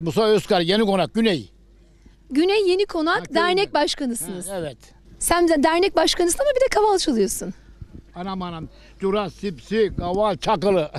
Musa Özkar, Yeni Konak, Güney. Güney Yeni Konak Ha, dernek Güney. başkanısınız. Evet. Sen de dernek başkanısın ama bir de kaval çalıyorsun. Anam. Cura, Sipsi, Kaval, Çakılı.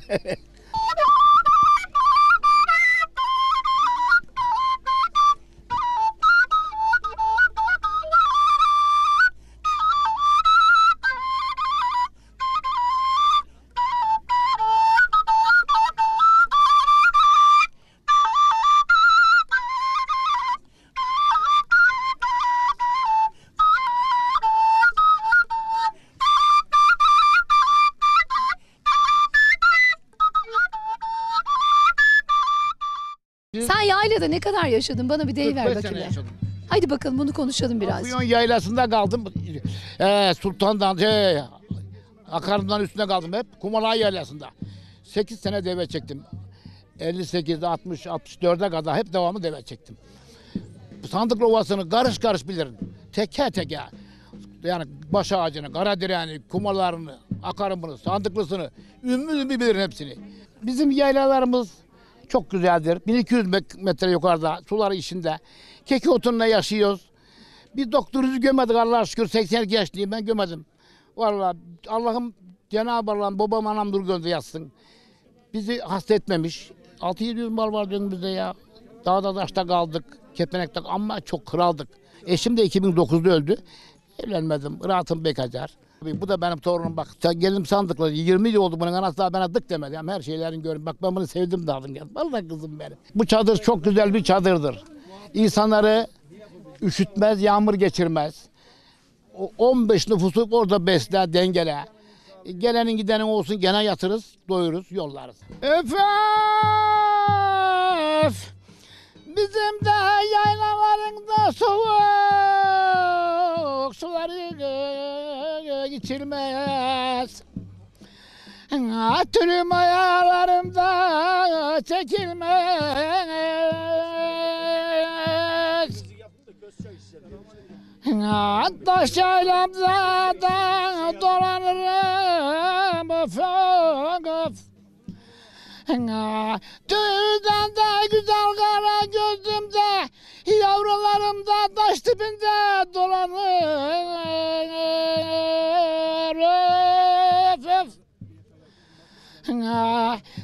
Sen yaylada ne kadar yaşadın? Bana bir deyiver 45 sene bakayım. yaşadım. Haydi bakalım bunu konuşalım biraz. Afyon yaylasında kaldım. Sultan'dan, Akarım'dan üstüne kaldım hep. Kumalay yaylasında. 8 sene deve çektim. 58'de, 60, 64'e kadar hep devamlı deve çektim. Sandıklı Ovası'nı karış karış bilirim. Teke teke. Yani baş ağacını, karadireğini, kumalarını, akarımını, sandıklısını, ümmü bilirim hepsini. Bizim yaylalarımız çok güzeldir. 1200 metre yukarıda, suları içinde. Keki otunla yaşıyoruz. Bir doktorunuzu gömedik Allah'a şükür. 82 yaşlıyım, ben gömedim. Vallahi Allah'ım, Cenab-ı Allah'ım babam anam dur gönlü yatsın. Bizi hasta etmemiş. 600-700 mal var önümüzde ya. Dağda taşta kaldık. Kepenek'te ama çok kraldık. Eşim de 2009'da öldü. Evlenmedim. Rahatım bekar. Bu da benim torunum bak. Gelinim sandıkla 20 yıl oldu bunun anası daha bana dık demedi. Yani her şeylerini görün. Bak ben bunu sevdim de aldım geldim. Vallahi kızım benim. Bu çadır çok güzel bir çadırdır. İnsanları üşütmez, yağmur geçirmez. O 15 nüfusu orada besler, dengele. Gelenin gidenin olsun gene yatırız, doyuruz, yollarız. Öf! Bizim de yaylalarında soğuk suları içilmez. Tülüm ayarlarımda çekilmez. Taş yaylamda da dolanırım of. Tüyden de güzel kara gözümde, yavrularım da taş dibinde dolanır. Öf.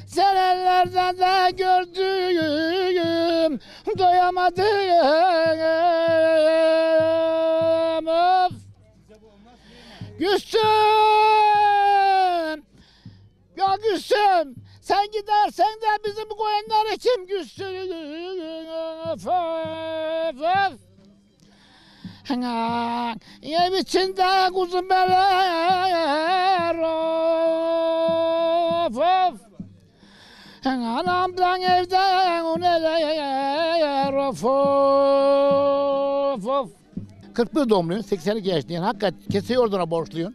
Senelerde de gördüğüm doyamadım. Öf. Gülsüm, ya Gülsüm, sen gidersen de bizim koyunları kim Gülsüm? Öf. Ev içinde kuzum beler of. Anamdan evden o neler of. 41 doğumluyum, 82 yaşındayım. Hakikaten Kese Ordu'na borçluyum.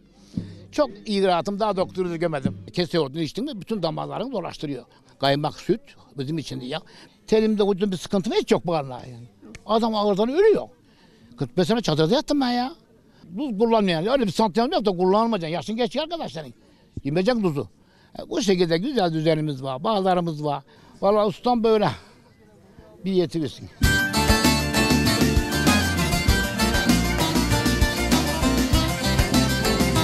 Çok iyi rahatım, daha doktoru gömedim. Kese Ordu'nu içtim mi bütün damarlarını dolaştırıyor. Kaymak, süt bizim için ya. Telimde koyduğum bir sıkıntı hiç yok bana yani. Adam ağırdan ölüyor. 45 sene çadırda yattım ben ya. Tuz kullanmayan, öyle bir santiyon yok da kullanmayacaksın. Yaşın geçiyor arkadaşların. Yemeyeceksin tuzu. Bu şekilde güzel düzenimiz var, bağlarımız var. Vallahi ustam böyle bir yetirirsin.